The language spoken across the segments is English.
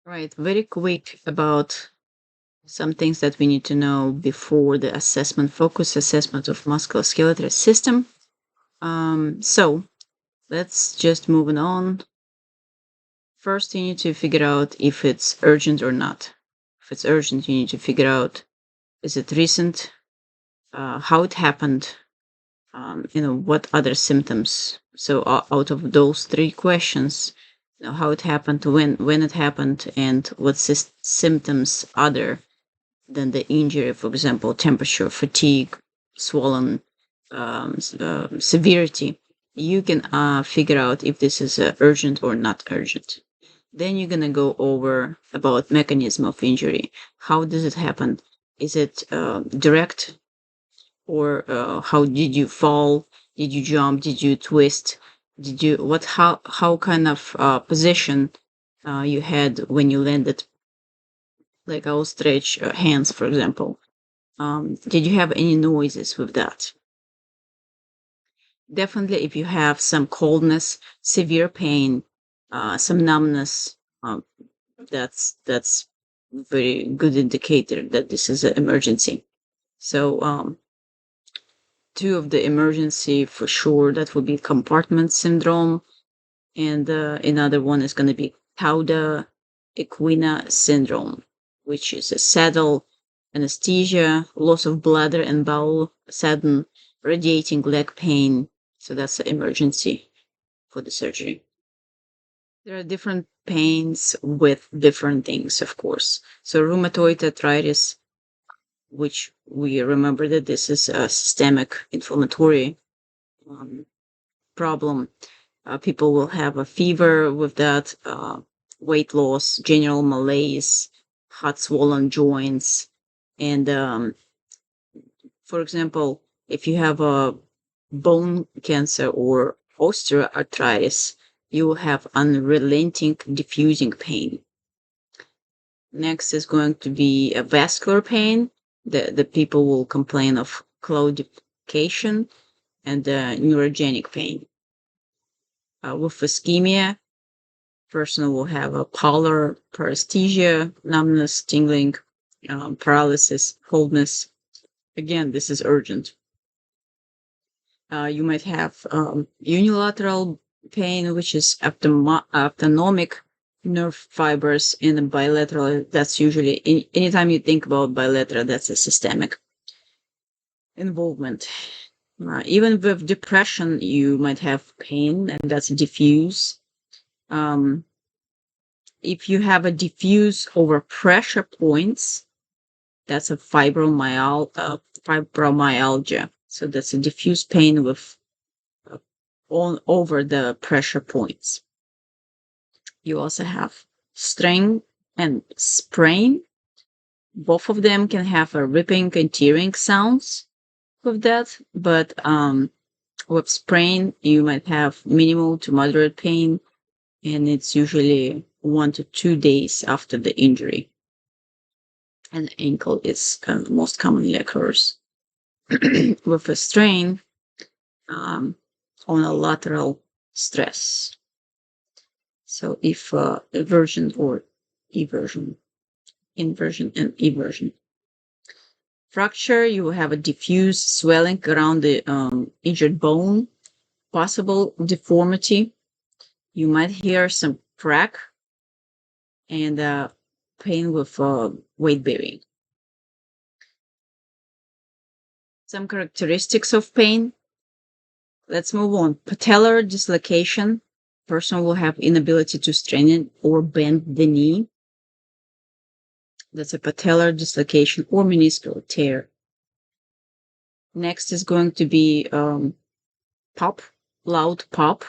Right, very quick about some things that we need to know before the assessment, focus assessment of musculoskeletal system. So let's just moving on. First, you need to figure out if it's urgent or not. If it's urgent, you need to figure out is it recent, how it happened, what other symptoms. So out of those three questions, how it happened, when it happened, and what symptoms other than the injury, for example, temperature, fatigue, swollen severity, you can figure out if this is urgent or not urgent. Then you're gonna go over about mechanism of injury. How does it happen? Is it direct, or how did you fall? Did you jump? Did you twist? Did you what? How kind of position you had when you landed? Like outstretched hands, for example. Did you have any noises with that? Definitely, if you have some coldness, severe pain, some numbness, um, that's very good indicator that this is an emergency. So, two of the emergency for sure that would be compartment syndrome, and another one is going to be cauda equina syndrome, which is a saddle anesthesia, loss of bladder and bowel, sudden radiating leg pain. So that's the emergency for the surgery. There are different pains with different things, of course. So rheumatoid arthritis, which we remember that this is a systemic inflammatory um, problem. People will have a fever with that, weight loss, general malaise, hot swollen joints. And for example, if you have a bone cancer or osteoarthritis, you will have unrelenting diffusing pain. Next is going to be a vascular pain. The people will complain of claudication and neurogenic pain. With ischemia, person will have a pallor, paresthesia, numbness, tingling, paralysis, coldness. Again, this is urgent. You might have unilateral pain, which is autonomic nerve fibers, and bilateral. That's usually anytime you think about bilateral, that's a systemic involvement. Even with depression, you might have pain, and that's diffuse. Um, if you have a diffuse over pressure points, that's a fibromyalgia. So that's a diffuse pain with all over the pressure points. You also have strain and sprain. Both of them can have a ripping and tearing sounds with that, but with sprain, you might have minimal to moderate pain, and it's usually 1 to 2 days after the injury. And ankle is most commonly occurs with a strain um, on a lateral stress. So if eversion or eversion, inversion and eversion. Fracture, you will have a diffuse swelling around the injured bone, possible deformity. You might hear some crack and pain with weight bearing. Some characteristics of pain. Let's move on. Patellar dislocation. Person will have inability to straighten or bend the knee. That's a patellar dislocation or meniscal tear. Next is going to be pop, loud pop.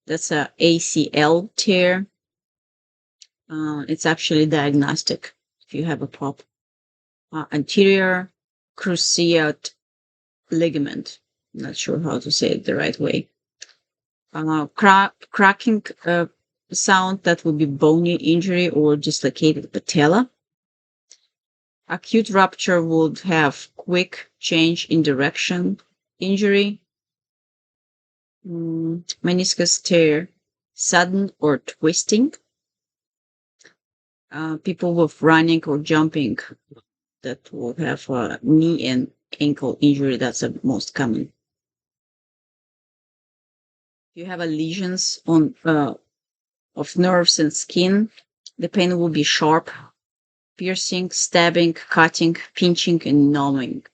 That's a ACL tear. It's actually diagnostic if you have a pop. Anterior cruciate ligament. Not sure how to say it the right way. Cracking sound, that would be bony injury or dislocated patella. Acute rupture would have quick change in direction injury. Meniscus tear, sudden or twisting. People with running or jumping that will have a knee and ankle injury. That's the most common. If you have a lesions on of nerves and skin, the pain will be sharp, piercing, stabbing, cutting, pinching, and numbing.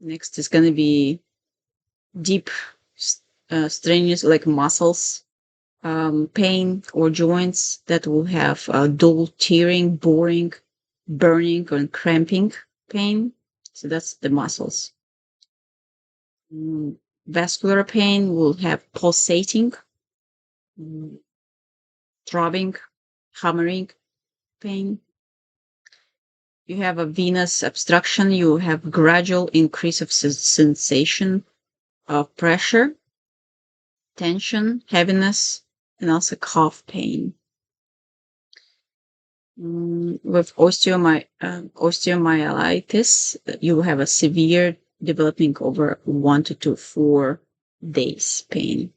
Next is going to be deep, strenuous, like muscles pain or joints that will have dull tearing, boring, burning, or cramping pain. So that's the muscles. Vascular pain will have pulsating, mm, throbbing, hammering pain. You have a venous obstruction, you have gradual increase of sensation of pressure, tension, heaviness, and also cough pain. With osteomyelitis, you have a severe developing over 1 to 4 days pain.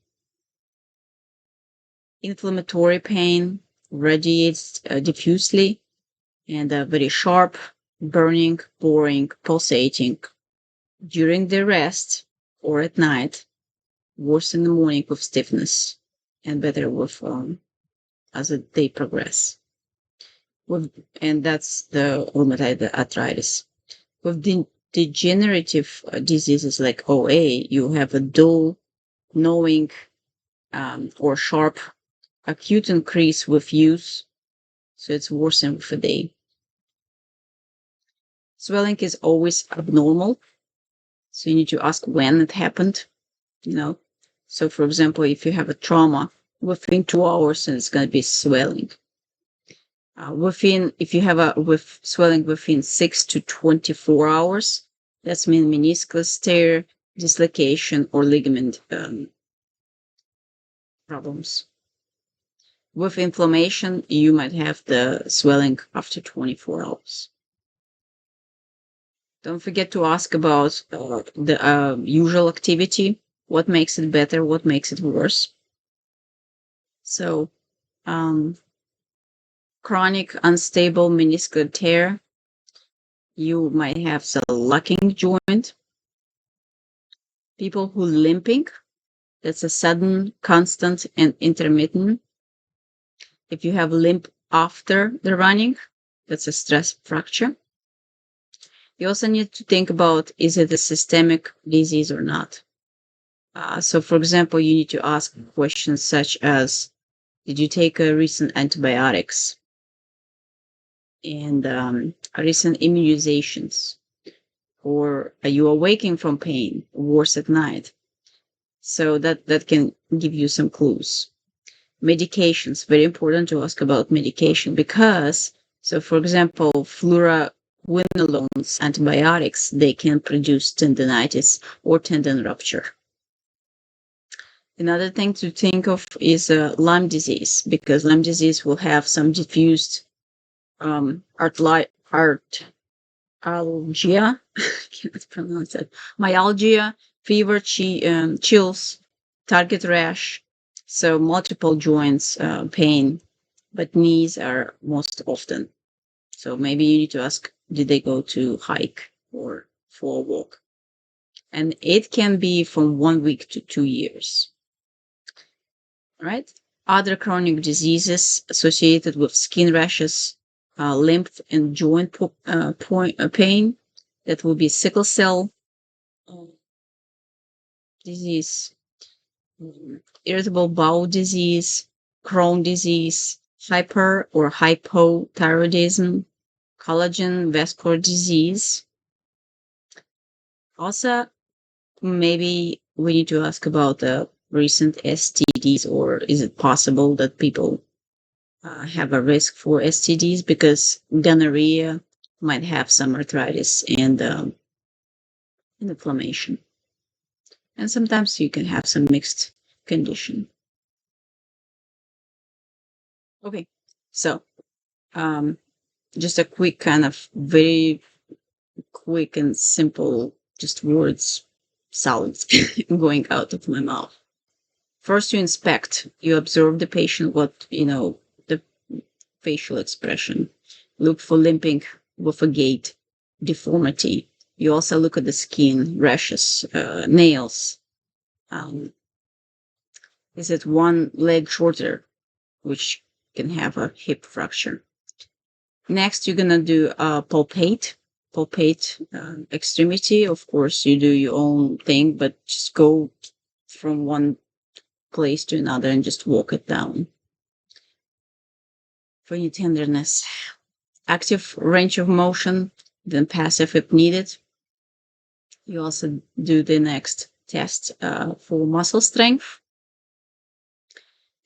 Inflammatory pain radiates diffusely and very sharp, burning, boring, pulsating during the rest or at night, worse in the morning with stiffness, and better with as the day progress. And that's the rheumatoid arthritis. With degenerative diseases like OA, you have a dull, knowing, or sharp, acute increase with use, so it's worsened with a day. Swelling is always abnormal, so you need to ask when it happened. So for example, if you have a trauma, within 2 hours, and it's going to be swelling. If you have with swelling within 6 to 24 hours, that's mean meniscus tear, dislocation, or ligament problems. With inflammation, you might have the swelling after 24 hours. Don't forget to ask about the usual activity. What makes it better? What makes it worse? So, chronic unstable meniscal tear, you might have the locking joint. People who limping, that's a sudden, constant, and intermittent. If you have limp after the running, that's a stress fracture. You also need to think about, is it a systemic disease or not? So for example, you need to ask questions such as, did you take a recent antibiotics? And recent immunizations? Or are you awaking from pain, worse at night? So that can give you some clues. Medications, very important to ask about medication because, so for example, fluoroquinolones, antibiotics, they can produce tendinitis or tendon rupture. Another thing to think of is Lyme disease, because Lyme disease will have some diffused arthalgia, can't pronounce it, myalgia, fever, chills, target rash, so multiple joints pain, but knees are most often. So maybe you need to ask, did they go to hike or for a walk? And it can be from 1 week to 2 years. Right? Other chronic diseases associated with skin rashes, lymph and joint pain, that will be sickle cell disease, irritable bowel disease, Crohn's disease, hyper or hypothyroidism, collagen vascular disease. Also, maybe we need to ask about the recent STDs, or is it possible that people have a risk for STDs, because gonorrhea might have some arthritis and inflammation. And sometimes you can have some mixed condition. Okay, so just a quick kind of very quick and simple, just words, sounds going out of my mouth. First, you inspect, you observe the patient, the facial expression. Look for limping with a gait, deformity. You also look at the skin, rashes, nails. Is it one leg shorter, which can have a hip fracture? Next, you're gonna do a palpate extremity. Of course, you do your own thing, but just go from one place to another and just walk it down. For your tenderness, active range of motion, then passive if needed. You also do the next test for muscle strength.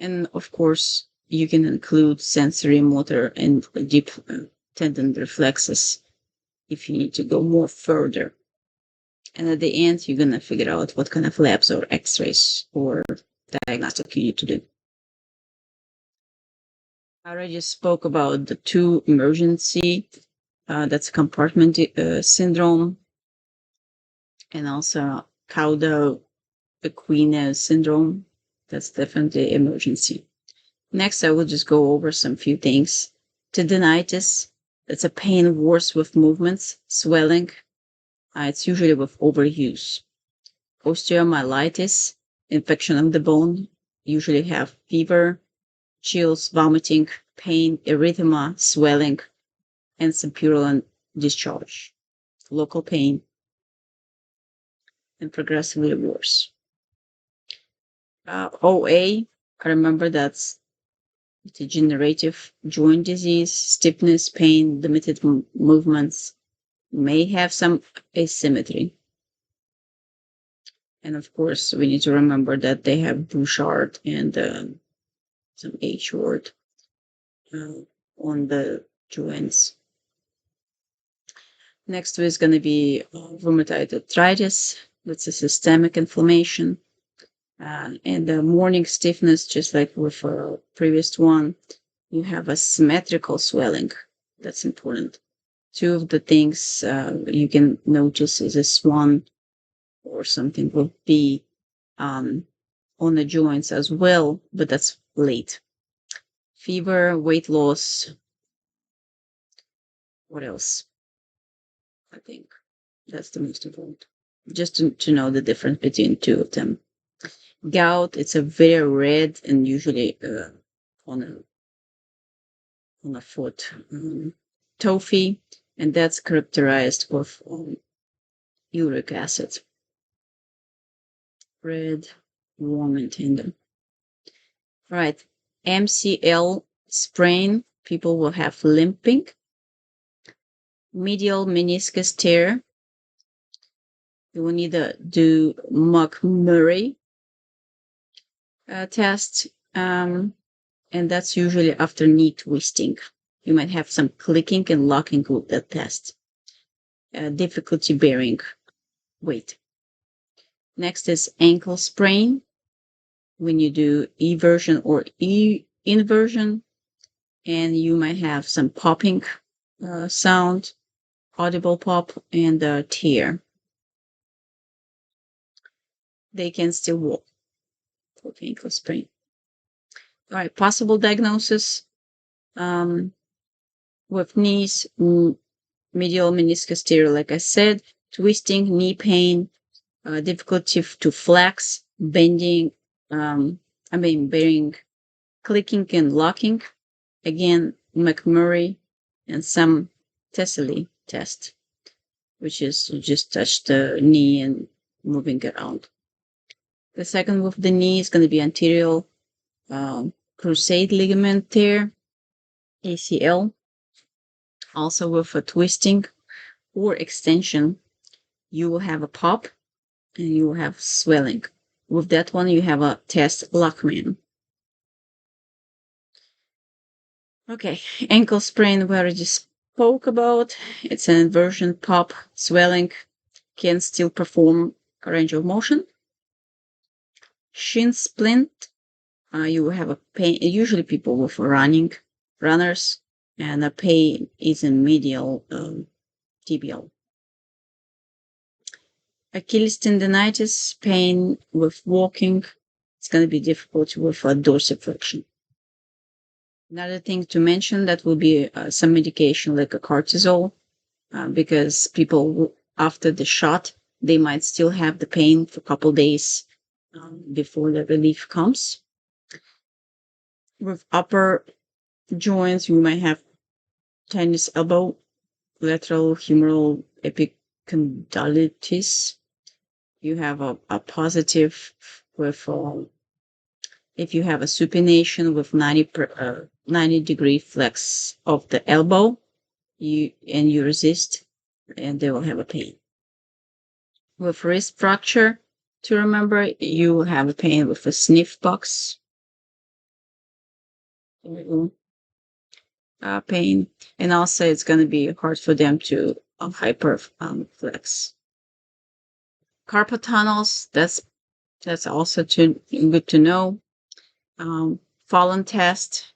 And of course, you can include sensory, motor, and deep tendon reflexes if you need to go more further. And at the end, you're going to figure out what kind of labs or x-rays or diagnostic you need to do. I already spoke about the two emergency, that's compartment syndrome, and also Cauda-Equina syndrome. That's definitely emergency. Next, I will just go over some few things. Tendinitis, that's a pain worse with movements, swelling. It's usually with overuse. Osteomyelitis, infection of the bone, usually have fever, chills, vomiting, pain, erythema, swelling, and some purulent discharge. Local pain, and progressively worse. OA, I remember that's degenerative joint disease, stiffness, pain, limited movements, may have some asymmetry. And of course, we need to remember that they have Bouchard and some H word on the joints. Next is going to be rheumatoid arthritis. That's a systemic inflammation. And the morning stiffness, just like with the previous one, you have a symmetrical swelling. That's important. Two of the things you can notice is a swan or something will be on the joints as well, but that's late. Fever, weight loss. What else? I think that's the most important. Just to know the difference between two of them. Gout, it's a very red and usually on a foot. Tophi, and that's characterized with uric acid. Red, warm, and tender. Right. MCL sprain, people will have limping. Medial meniscus tear. You will need to do McMurray test, and that's usually after knee twisting. You might have some clicking and locking with that test. Difficulty bearing weight. Next is ankle sprain. When you do eversion or inversion, and you might have some popping sound, audible pop, and tear. They can still walk for ankle sprain. All right, possible diagnosis with knees, medial meniscus tear, like I said, twisting, knee pain, difficulty to flex, bending, bearing, clicking and locking. Again, McMurray and some Tessely test, which is you just touch the knee and moving it around. The second with the knee is going to be anterior cruciate ligament tear, ACL. Also with a twisting or extension, you will have a pop and you will have swelling. With that one, you have a test Lachman. Okay, ankle sprain we already spoke about. It's an inversion, pop, swelling, can still perform a range of motion. Shin splint, you have a pain, usually people with runners, and the pain is in medial tibial. Achilles tendinitis, pain with walking, it's going to be difficult with dorsiflexion. Another thing to mention that will be some medication like a cortisol, because people after the shot, they might still have the pain for a couple days before the relief comes. With upper joints, you might have tennis elbow, lateral humeral epicondylitis. You have a positive with if you have a supination with 90-degree flex of the elbow, you resist, and they will have a pain. With wrist fracture, to remember, you will have a pain with a sniff box pain, and also it's going to be hard for them to hyperflex. Carpal tunnels, that's also good to know. Fallen test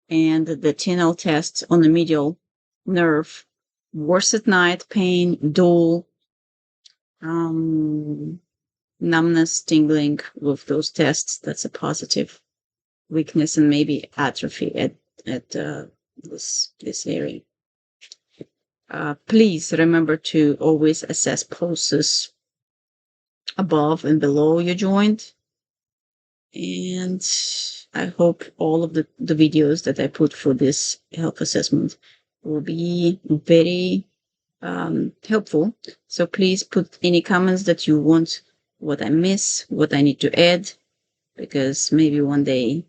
and the Tinel test on the medial nerve. Worse at night, pain, dull, numbness, tingling with those tests. That's a positive. Weakness and maybe atrophy at this area. Please remember to always assess pulses above and below your joint. And I hope all of the videos that I put for this health assessment will be very helpful. So please put any comments that you want, what I miss, what I need to add, because maybe one day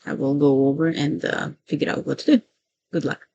I will go over and figure out what to do. Good luck.